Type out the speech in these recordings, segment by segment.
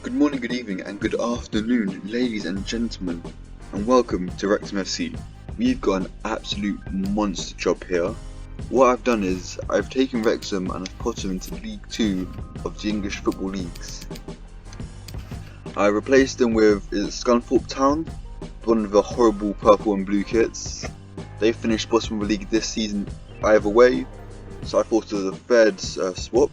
Good morning, good evening, and good afternoon, ladies and gentlemen, and welcome to Wrexham FC. We've got an absolute monster job here. What I've done is, I've taken Wrexham and I've put them into League 2 of the English football leagues. I replaced them with Scunthorpe Town, one of the horrible purple and blue kits. They finished bottom of the league this season either way, so I thought it was a fair swap.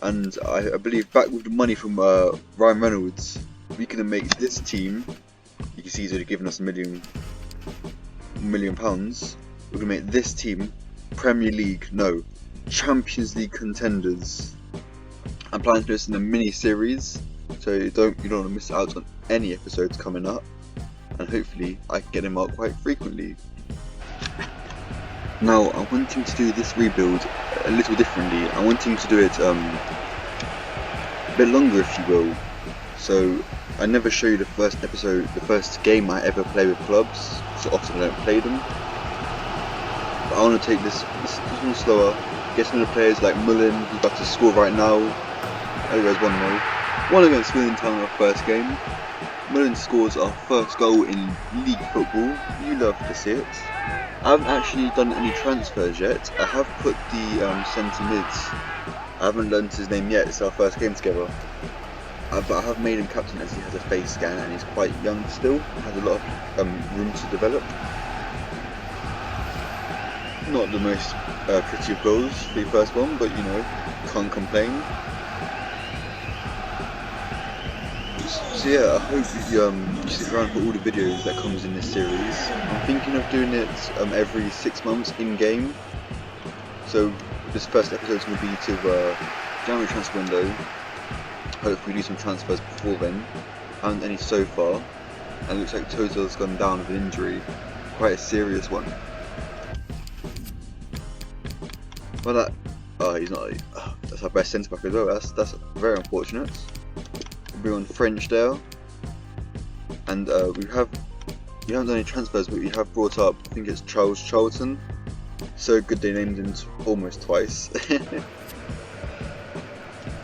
And I believe back with the money from Ryan Reynolds, we can make this team, you can see he's already given us £1 million. We're going to make this team Champions League contenders. I'm planning to do this in a mini series, so you don't want to miss out on any episodes coming up, and hopefully I can get them out quite frequently. Now, I'm wanting to do this rebuild a little differently. I'm wanting to do it a bit longer, if you will. So I never show you the first game I ever play with clubs, so often I don't play them. But I want to take this one slower, get some of the players like Mullen, who's about to score right now. There goes 1-0. 1 against Lynden our first game. Mullen scores our first goal in league football. You love to see it. I haven't actually done any transfers yet. I have put the centre mids. I haven't learned his name yet, it's our first game together. But I have made him captain as he has a face scan and he's quite young still. Has a lot of room to develop. Not the most pretty of goals for the first one, but you know, can't complain. So yeah, I hope you stick around for all the videos that comes in this series. I'm thinking of doing it every 6 months in game. So this first episode is going to be to January transfer window. Hopefully do some transfers before then. Haven't any so far, and it looks like Toto has gone down with an injury, quite a serious one. Well, he's not. That's our best centre back as well. That's very unfortunate. We're on French there, and we haven't done any transfers, but we have brought up, I think it's Charles Charlton. So good they named him almost twice.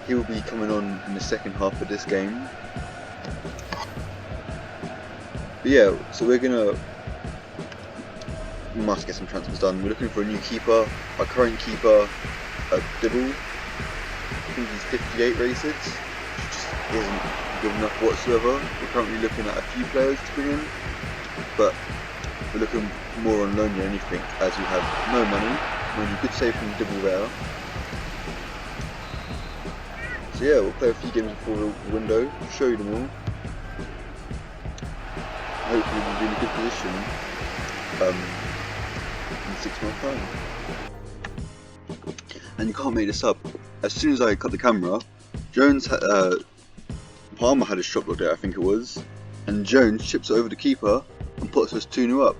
He will be coming on in the second half of this game. But yeah, so we must get some transfers done. We're looking for a new keeper. Our current keeper, Dibble, I think he's 58 rated. Isn't good enough whatsoever. We're currently looking at a few players to bring in, but we're looking more on loan than anything, as we have no money. Mind you, good save from Dibble there. So yeah, we'll play a few games before the window, show you them all. Hopefully we'll be in a good position in 6 months' time. And you can't make this up. As soon as I cut the camera, Palmer had a shot block there, I think it was, and Jones chips it over the keeper and puts us 2-0 up.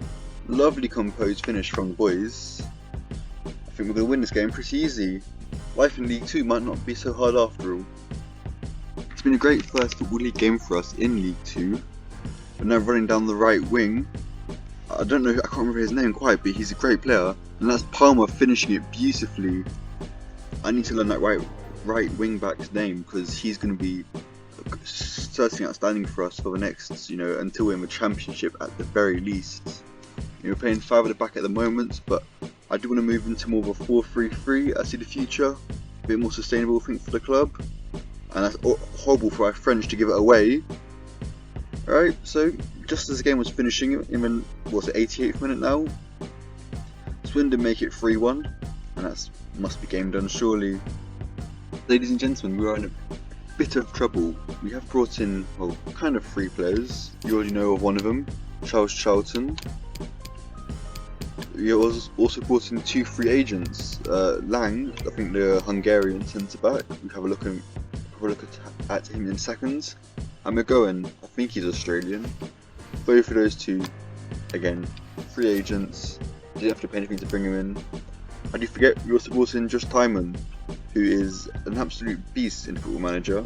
Lovely composed finish from the boys. I think we're going to win this game pretty easy. Life in League 2 might not be so hard after all. It's been a great first Football League game for us in League 2. We're now running down the right wing. I can't remember his name quite, but he's a great player, and that's Palmer finishing it beautifully. I need to learn that right wing back's name, because he's going to be certainly outstanding for us for the next, until we're in the championship at the very least. We're playing 5 at the back at the moment, but I do want to move into more of a 4-3-3. I see the future, a bit more sustainable, I think, for the club. And that's horrible for our French to give it away. Alright, so just as the game was finishing, in the 88th minute now, Swindon make it 3-1, and that must be game done surely. Ladies and gentlemen, we are in a bit of trouble. We have brought in, kind of 3 players. You already know of one of them, Charles Charlton. We also brought in 2 free agents. Lang, I think the Hungarian centre back. We have a look at him in seconds. And McGowan, I think he's Australian. Both of those 2, again, free agents. Didn't have to pay anything to bring him in. I do forget we also brought in Josh Timon, who is an absolute beast in Football Manager.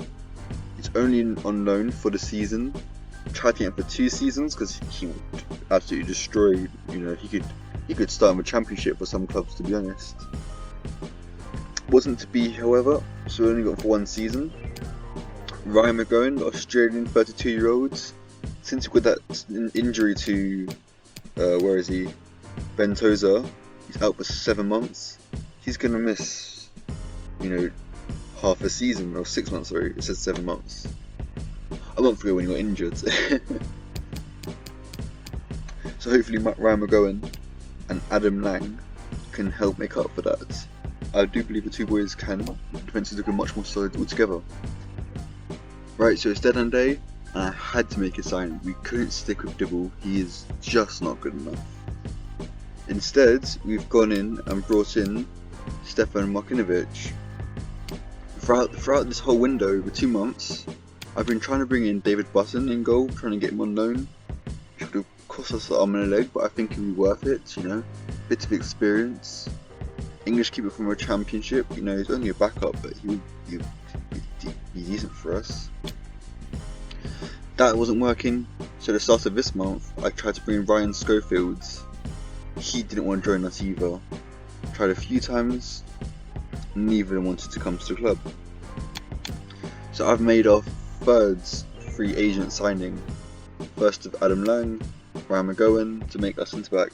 He's only on loan for the season. Tried to get him for 2 seasons because he would absolutely destroy. He could start in the championship for some clubs, to be honest. Wasn't to be, however, so we only got for 1 season. Ryan McGowan, the Australian 32-year-old, since he got that injury to, where is he? Ventosa, he's out for 7 months. He's gonna miss, you know, half a season, or 6 months, sorry, it says 7 months. A month ago when he got injured. So hopefully Ryan McGowan and Adam Lang can help make up for that. I do believe the two boys can. The defence is looking much more solid altogether. Right, so it's deadline day, and I had to make a sign. We couldn't stick with Dibble, he is just not good enough. Instead, we've gone in and brought in Stefan Martinovic. Throughout this whole window, over 2 months, I've been trying to bring in David Button in goal, trying to get him on loan. It would have cost us an arm and a leg, but I think it'll be worth it, you know. Bit of experience. English keeper from a championship, you know, he's only a backup, but he'll be decent for us. That wasn't working, so at the start of this month, I tried to bring in Ryan Schofield. He didn't want to join us either. Tried a few times, neither of them wanted to come to the club. So I've made our third free agent signing. First of Adam Lang, Ryan McGowan to make us centre-back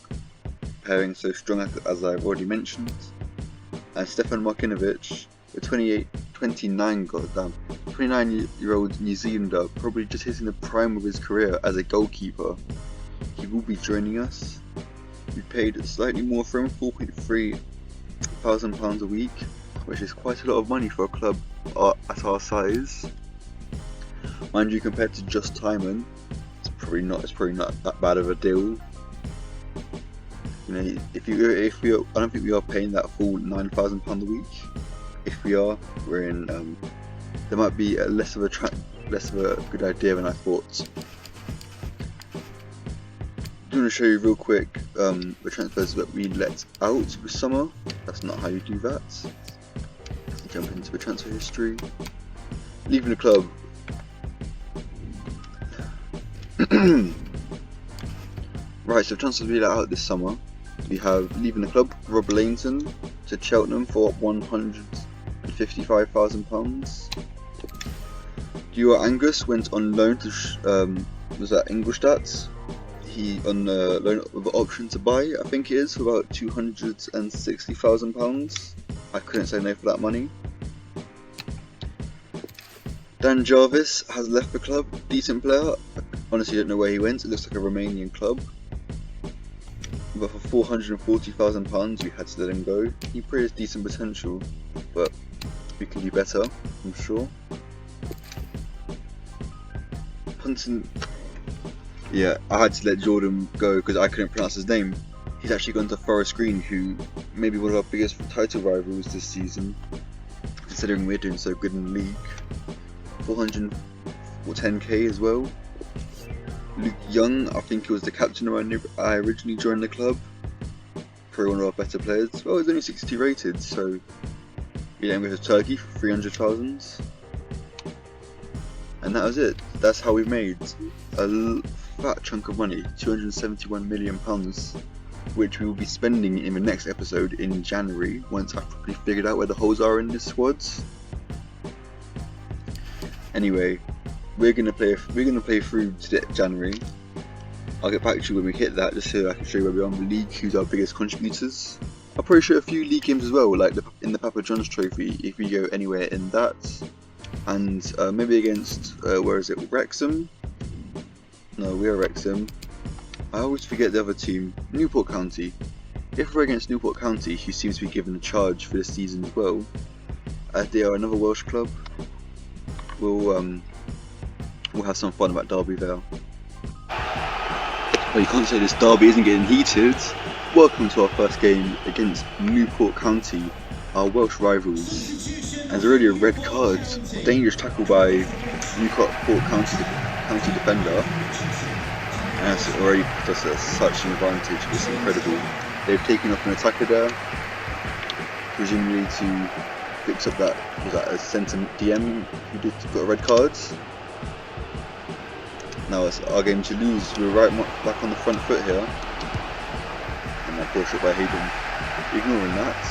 pairing so strong as I've already mentioned, and Stefan Martinovic, a 29-year-old New Zealander, probably just hitting the prime of his career as a goalkeeper. He will be joining us. We paid slightly more for him, £4,300 a week, which is quite a lot of money for a club at our size. Mind you, compared to Just Timon, it's probably not that bad of a deal. You know, if we are, I don't think we are paying that full £9,000 a week. If we are, we're in. There might be less of a good idea than I thought. I'm going to show you real quick the transfers that we let out this summer. That's not how you do that. Let's jump into the transfer history. Leaving the club. Right, so transfers we let out this summer. We have leaving the club Rob Lainton to Cheltenham for £155,000. Duo Angus went on loan to was that Ingolstadt. He on loan with an option to buy, I think it is, for about £260,000. I couldn't say no for that money. Dan Jarvis has left the club, decent player. Honestly, don't know where he went. It looks like a Romanian club. But for £440,000, we had to let him go. He probably has decent potential, but we can do better, I'm sure. Hunton, yeah, I had to let Jordan go because I couldn't pronounce his name. He's actually gone to Forest Green, who may be one of our biggest title rivals this season, considering we're doing so good in the league. 410k as well. Luke Young, I think he was the captain when I originally joined the club. Probably one of our better players. Well, he's only 62 rated, so we let him go to Turkey for 300,000. And that was it. That's how we made a fat chunk of money, £271 million, which we will be spending in the next episode in January, once I've probably figured out where the holes are in this squad. Anyway, we're gonna play through to January. I'll get back to you when we hit that, just so I can show you where we are in the league, who's our biggest contributors. I'll probably show a few league games as well, like in the Papa John's Trophy, if we go anywhere in that. And maybe against, where is it, Wrexham? No, we are Wrexham. I always forget the other team, Newport County. If we're against Newport County, who seems to be given a charge for this season as well, as they are another Welsh club, we'll have some fun about Derby Vale. Well, you can't say this derby isn't getting heated. Welcome to our first game against Newport County, our Welsh rivals. And there's already a red card, dangerous tackle by Newport County defender. And it's already put us at such an advantage, it's incredible. They've taken off an attacker there, presumably to fix up that, was that a centre DM who got a red card. Now it's our game to lose. We're right back on the front foot here. And my poor shot by Hayden. Ignoring that.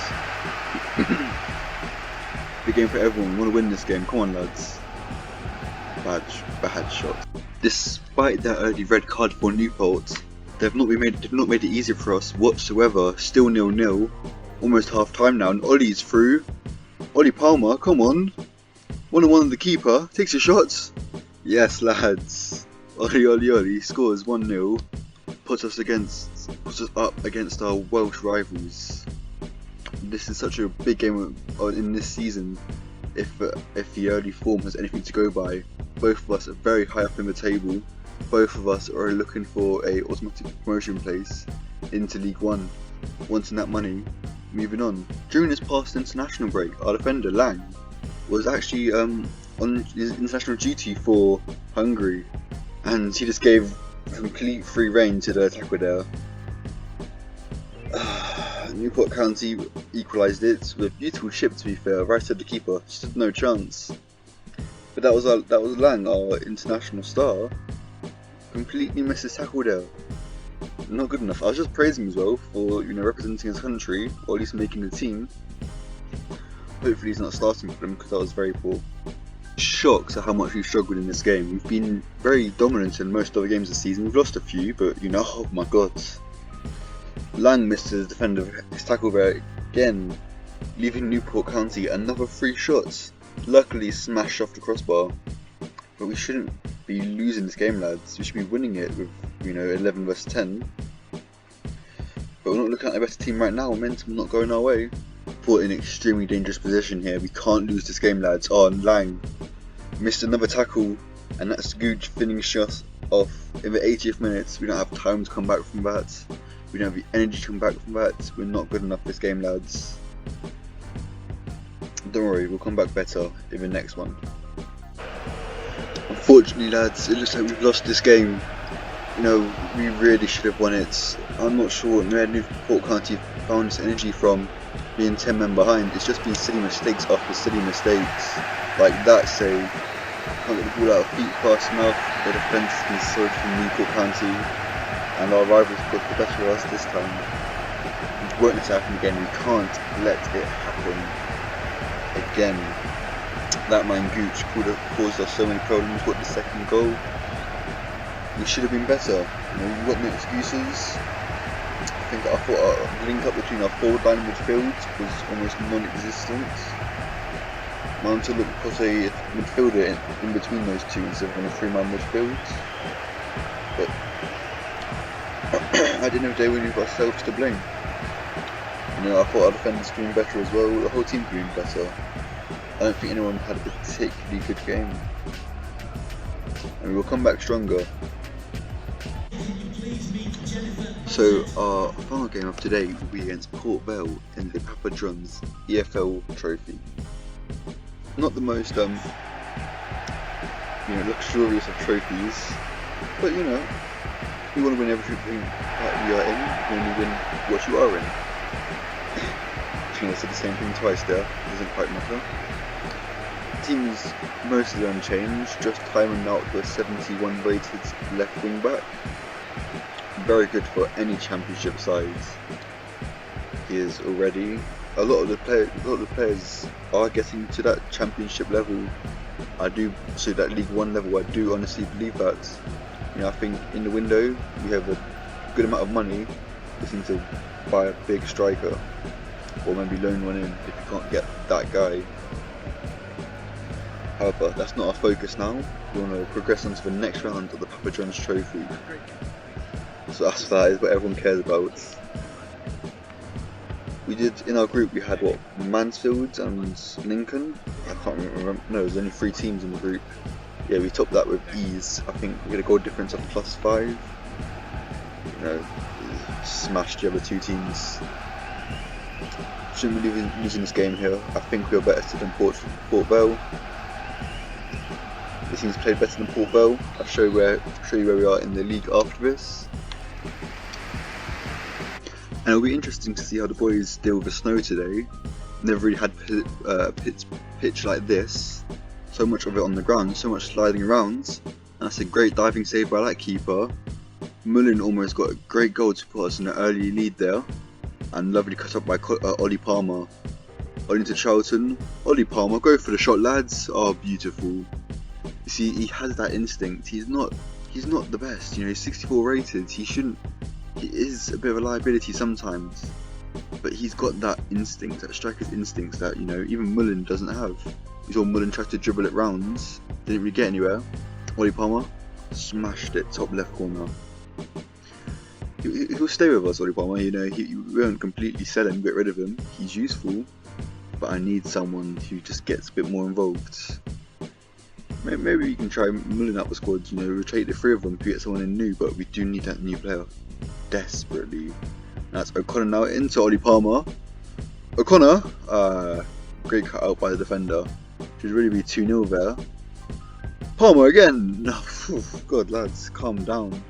Big game for everyone. We want to win this game. Come on, lads. bad shot. Despite that early red card for Newport, they've not made it easy for us whatsoever. Still 0-0, almost half time now, and Ollie's through. Ollie Palmer, come on. 1-on-1 on the keeper, takes a shot. Yes lads, Ollie scores 1-0, puts us up against our Welsh rivals. This is such a big game in this season. If the early form has anything to go by, both of us are very high up in the table. Both of us are looking for a automatic promotion place into League One, wanting that money. Moving on. During this past international break, our defender Lang was actually on his international duty for Hungary, and he just gave complete free rein to the attacker there. Newport County equalised it with a beautiful chip, to be fair, right to the keeper, just had no chance. But that was Lang, our international star, completely missed his tackle there. Not good enough. I was just praising him as well for representing his country, or at least making the team. Hopefully he's not starting for them, because that was very poor. Shocked at how much we've struggled in this game. We've been very dominant in most other games this season. We've lost a few, but oh my god. Lang missed his defender, his tackle there again, leaving Newport County another 3 shots. Luckily smashed off the crossbar. But we shouldn't be losing this game, lads. We should be winning it with 11 vs 10. But we're not looking at the best team right now. Momentum not going our way. Put in an extremely dangerous position here. We can't lose this game, lads. Oh, and Lang missed another tackle, and that's Gooch finishing us off in the 80th minute. We don't have time to come back from that. We don't have the energy to come back from that. We're not good enough this game, lads. Don't worry, we'll come back better in the next one. Unfortunately, lads, it looks like we've lost this game. We really should have won it. I'm not sure where Newport County found this energy from, being 10 men behind. It's just been silly mistakes after silly mistakes. Like that save. Can't get the ball out of feet fast enough. The defence has been solid from Newport County, and our rivals got the better of us this time. We won't let it happen again. We can't let it happen again. That man Gooch could have caused us so many problems. Got the second goal. We should have been better. We've got no excuses. I thought our link up between our forward line and midfield was almost non-existent. Man to look for a midfielder in between those two instead of on a 3-man midfield. But at the end of the day, we leave ourselves to blame. I thought our defenders were doing better as well. The whole team were doing better. I don't think anyone had a particularly good game, and we will come back stronger. So our final game of today will be against Port Vale in the Papa John's EFL Trophy. Not the most luxurious of trophies, but we want to win everything that we are in. You only win what you are in. I said the same thing twice there. Doesn't quite matter. The team is mostly unchanged, just timing out the 71 rated left wing back. Very good for any championship sides. He is already. A lot of the players are getting to that championship level. That League One level. I do honestly believe that. I think in the window we have a good amount of money. We need to buy a big striker, or maybe loan one in if you can't get that guy. However, that's not our focus now. We want to progress on to the next round of the Papa John's Trophy. So that is what everyone cares about. We did, in our group, we had Mansfield and Lincoln. I can't remember. No, there's only 3 teams in the group. Yeah, we topped that with ease. I think we had a goal difference of +5. Smashed the other 2 teams. Shouldn't be losing this game here. I think we are better than Port Vale. The team's played better than Port Vale. I'll show you where we are in the league after this. And it'll be interesting to see how the boys deal with the snow today. Never really had pitch like this. So much of it on the ground, so much sliding around. And that's a great diving save by that keeper. Mullen almost got a great goal to put us in an early lead there. And lovely cut up by Ollie Palmer. Ollie to Charlton. Ollie Palmer, go for the shot, lads. Oh, beautiful. see, he has that instinct. He's not the best, you know. He's 64 rated. He is a bit of a liability sometimes, but he's got that instinct, that striker's instincts that, you know, even Mullen doesn't have. You saw Mullen try to dribble it rounds, didn't really get anywhere. Ollie Palmer smashed it top left corner. He'll stay with us, Ollie Palmer. You know, we won't completely sell him, get rid of him. He's useful, but I need someone who just gets a bit more involved. Maybe we can try mulling up the squad, you know, rotate the three of them to get someone in new, but we do need that new player desperately. That's O'Connor now into Ollie Palmer. O'Connor, great cut out by the defender. Should really be 2-0 there. Palmer again! No, God lads, calm down.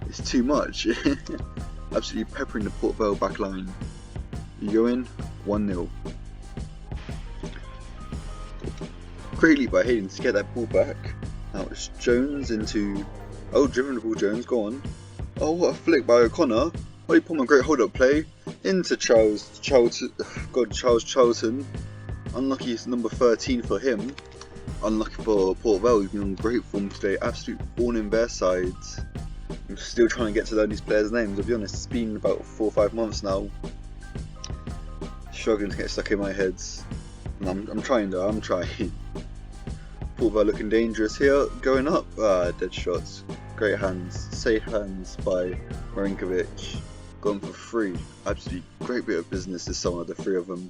It's too much. Absolutely peppering the Port Vale back line. You go in, 1-0. Great leap by Hayden to get that ball back. Now it's Jones into... Oh, driven the ball, Jones, go on. Oh, what a flick by O'Connor. Ollie Palmer, great hold up play. Into Charles Charlton. Unlucky it's number 13 for him. Unlucky for Port Vale, he's been on great form today. Absolute thorn in their sides. I'm still trying to get to learn these players' names, I'll be honest. It's been about 4 or 5 months now. Struggling to get stuck in my head. And I'm trying though, I'm trying. Port Vale looking dangerous here, going up. Dead shots. Great hands, safe hands by Marinkovic. Gone for free. Absolutely great bit of business this summer, the three of them.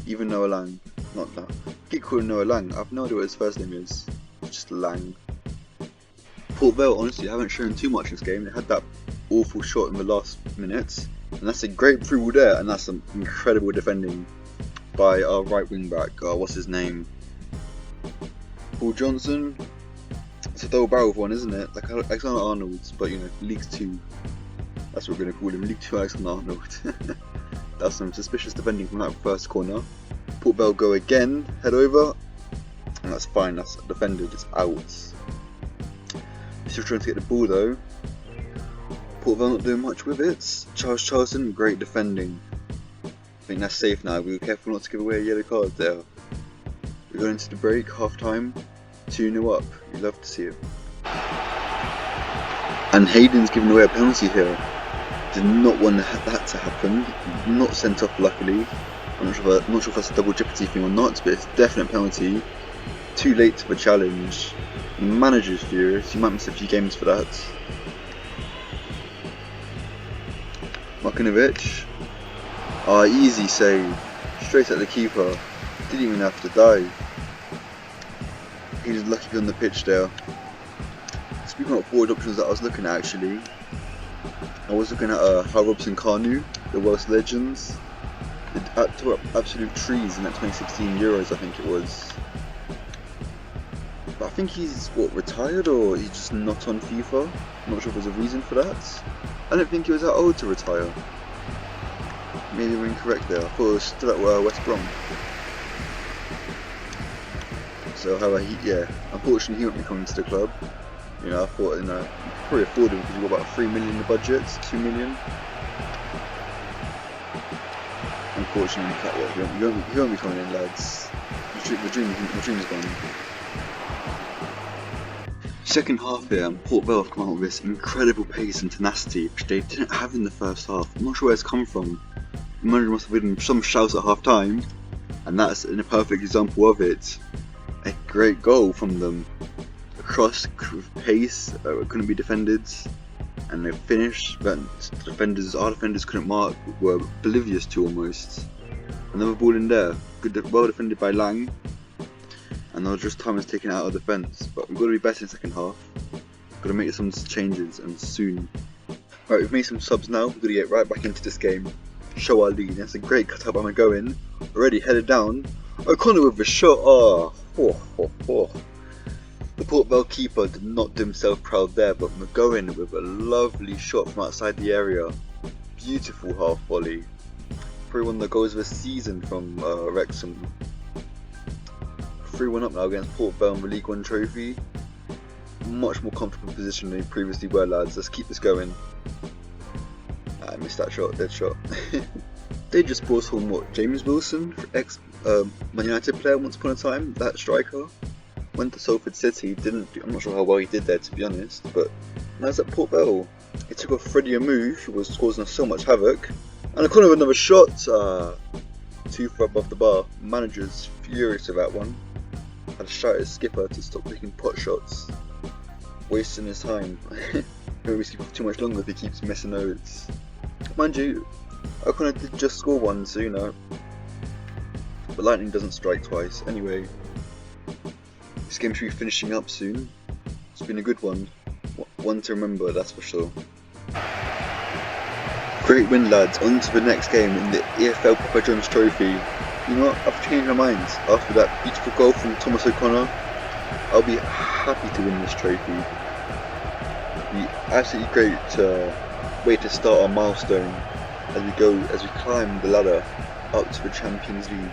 Even Noah Lang. Not that. I keep calling Noah Lang. I have no idea what his first name is. It's just Lang. Port Vale honestly haven't shown too much this game. They had that awful shot in the last minutes. And that's a great through there, and that's some incredible defending by our right wing back. What's his name? Paul Johnson. It's a double barrel one, isn't it? Like Alexander Arnold's, but you know, League 2. That's what we're going to call him, League 2 Alexander Arnold. That's some suspicious defending from that first corner. Port Vale go again, head over, and that's fine, that's defended, it's out. Still trying to get the ball though. Port Vale not doing much with it. Charles Charlton, great defending. I think that's safe now, we were careful not to give away a yellow card there. We're going into the break, half time, 2-0 up, you'd love to see it. And Hayden's given away a penalty here. Did not want that to happen, not sent off luckily. I'm not sure if that's a double jeopardy thing or not, but it's a definite penalty. Too late for the challenge. The manager's furious, he might miss a few games for that. Markovic. Easy save. Straight at the keeper. Didn't even have to dive. He was lucky to be on the pitch there. Speaking of forward options that I was looking at actually, I was looking at how Robson-Kanu, the Welsh legends, they tore up absolute trees in that 2016 Euros, I think it was. But I think he's, retired, or he's just not on FIFA? I'm not sure if there's a reason for that. I don't think he was that old to retire. Maybe we're incorrect there, I thought it was still at West Brom. So however, unfortunately he won't be coming to the club. You know, I thought, you know, you could probably afford him because you've got about 3 million in the budget, 2 million. Unfortunately, he won't be coming in, lads. The dream's gone. Second half here, and Port Vale have come out with this incredible pace and tenacity which they didn't have in the first half. I'm not sure where it's come from. The manager must have given some shouts at half time, and that's a perfect example of it. A great goal from them. Across pace, couldn't be defended, and they finished, but our defenders couldn't mark, were oblivious to almost. Another ball in there, well defended by Lang, and now just time was taken out of defence, but we've got to be better in the second half. We've got to make some changes, and soon. Right, we've made some subs now, we've got to get right back into this game, show our lead. That's a great cut out by McGowan, already headed down. O'Connor with a shot, The Port Vale keeper did not do himself proud there, but McGowan with a lovely shot from outside the area. Beautiful half volley. Probably one of the goals of the season from Wrexham. 3-1 up now against Port Vale in the League 1 trophy. Much more comfortable position than they previously were, lads. Let's keep this going. I missed that shot, dead shot. They just brought home James Wilson, ex Man United player once upon a time, that striker. went to Salford City, I'm not sure how well he did there to be honest, but now he's at Port Vale. He took off Freddie Amu, who was causing us so much havoc, and I couldn't have another shot, too far above the bar. Manager's furious with that one. Had to shout at his skipper to stop taking pot shots, wasting his time. Maybe skip for too much longer if he keeps missing those. Mind you, O'Connor did just score one, so you know. But lightning doesn't strike twice. Anyway, this game should be finishing up soon. It's been a good one. One to remember, that's for sure. Great win, lads. On to the next game in the EFL Papa John's Trophy. You know what? I've changed my mind. After that beautiful goal from Thomas O'Connor, I'll be happy to win this trophy. It'll be absolutely great way to start our milestone as we climb the ladder up to the Champions League.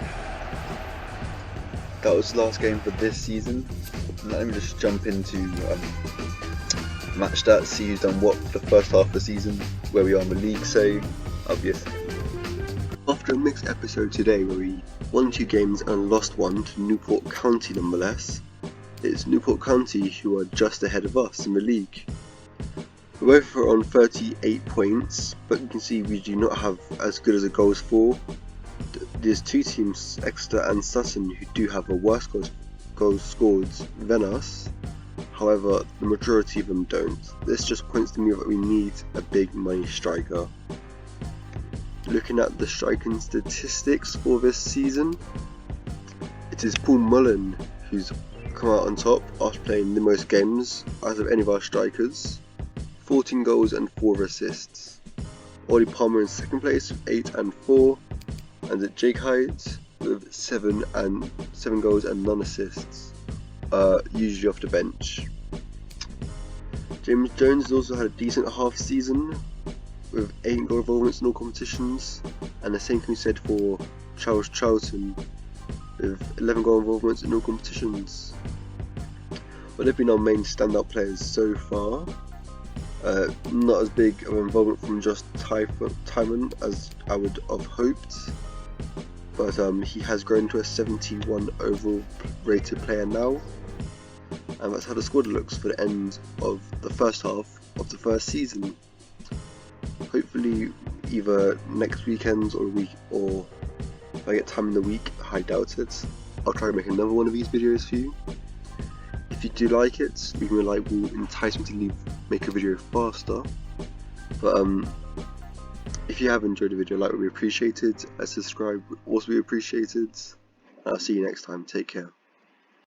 That was the last game for this season. Let me just jump into match stats, see who's done what for the first half of the season, where we are in the league, so obviously. After a mixed episode today where we won 2 games and lost 1 to Newport County nonetheless, it's Newport County who are just ahead of us in the league. We're both on 38 points, but you can see we do not have as good as a goals for. There's 2 teams, Exeter and Sutton, who do have a worse goals scored than us. However, the majority of them don't. This just points to me that we need a big money striker. Looking at the striking statistics for this season, it is Paul Mullen who's come out on top after playing the most games out of any of our strikers. 14 goals and 4 assists. Ollie Palmer in second place with 8 and 4, and Jake Hyde with 7 goals and none assists, usually off the bench. James Jones has also had a decent half season with 8 goal involvements in all competitions, and the same can be said for Charles Charlton with 11 goal involvements in all competitions. But they've been our main standout players so far. Not as big of an involvement from just Timon as I would have hoped, but he has grown to a 71 overall rated player now, and that's how the squad looks for the end of the first half of the first season. Hopefully either next weekend or if I get time in the week, I doubt it, I'll try to make another one of these videos for you. If you do like it, leaving a like will entice me to make a video faster. But if you have enjoyed the video, a like would be appreciated, a subscribe would also be appreciated. I'll see you next time, take care.